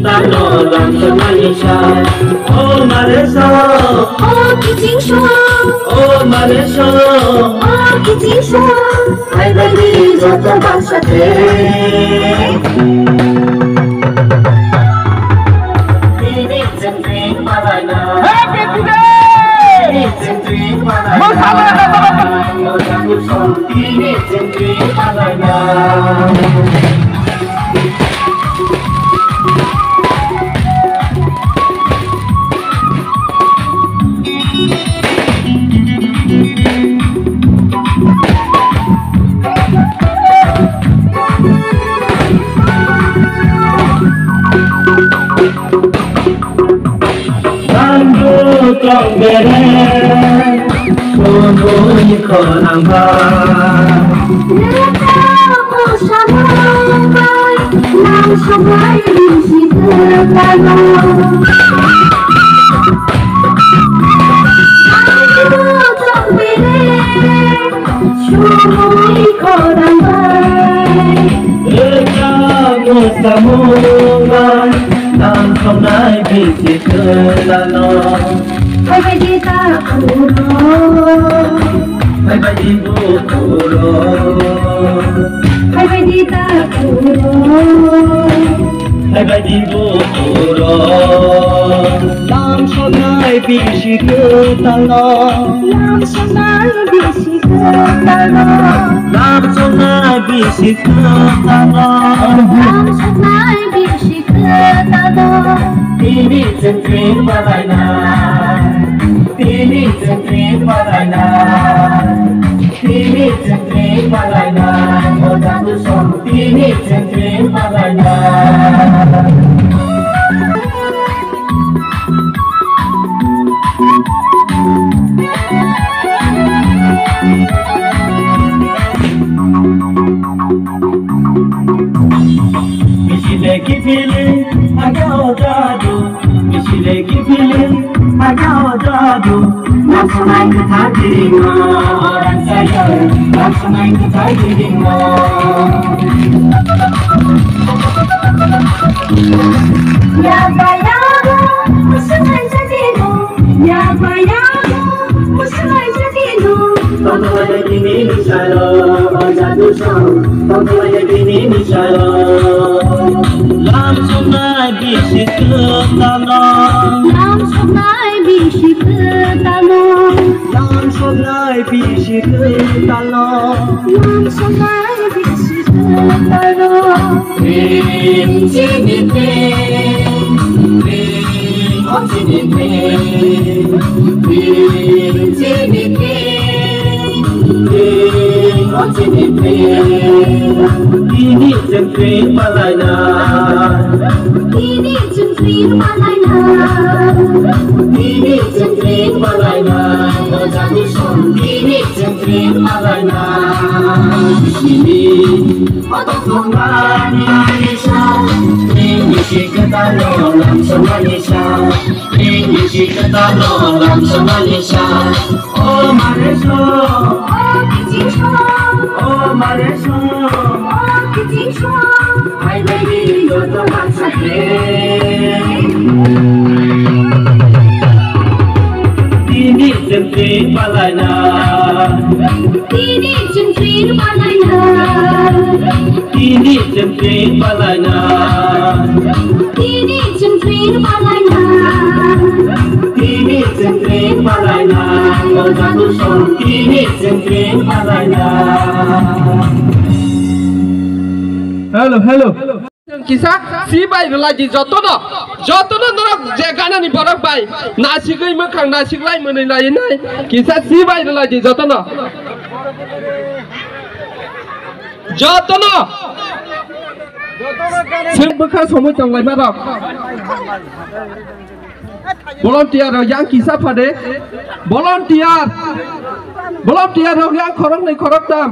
kita nolam Malaysia. Oh Malaysia, oh Kijingso, oh Malaysia, oh Kijingso. Hai bagi jodoh bangsa ini centring Malayna. Happy today! Ini centring Malayna. Malayna. Ini centring Malayna. Trong bể cô nuôi con hàng ba Nước cao màu xa mây Nam sông lại đi xịt ta nô Trong bể cô nuôi con hàng ba Nước cao màu xa mây Nam sông lại đi xịt ta nô Hai bay đi ta cụ đó Hai bay đi vô cụ đó Hai bay đi ta cụ đó Hai bay đi vô cụ đó Làm sao nay bị chỉ cơ ta lo Làm sao nay bị chỉ cơ ta lo Làm sao nay bị chỉ cơ ta lo Làm sao nay bị chỉ cơ ta lo Ini centring Malayna. Ini centring Malayna. Ini centring Malayna. Oh jatuh som. Ini centring Malayna. Misi lagi pilih agak jadu. Misi lagi pilih agak jadu. Langsung main ke tadi orang saya. Langsung main ke tadi Ya bayago, musuhan sa dino. Ya bayago, musuhan sa dino. Todo ada di Indonesia lo, oh jatuh som. Todo ada di Indonesia lo. Langsung naik bisiklet tanah. Langsung naik bisiklet tanah. Langsung naik bisiklet tanah. Langsung naik bisiklet tanah. Ring sini ring, ring oh sini ring, ring sini ring, ring oh sini ring. Ini centring Malayna. Ini centring Malayna. Ini centring Malayna. Oh jatuh som. Ini centring Malayna. Di sini otak kembali Malaysia. Ini si kita nolam Malaysia. Ini si kita nolam Malaysia. Oh Malaysia. Oh Kijingso, Oh Malaysia. oh Kijingso. Hai baby jodoh bangsa Ini centring Malayna. Ini centring Malayna. Ini centring Malayna. Ini centring Malayna. Ini centring Malayna. Oh jatuh som. Ini centring Malayna. Hello, hello. Kisah si bayi lagi jotono dorong jegana ni borok bayi nasi gay mekang nasi lay menilai nai kisah si bayi lagi jotono sing bekal somo janglai marok volunteer yang kisah pada volunteer yang korok ni korok dam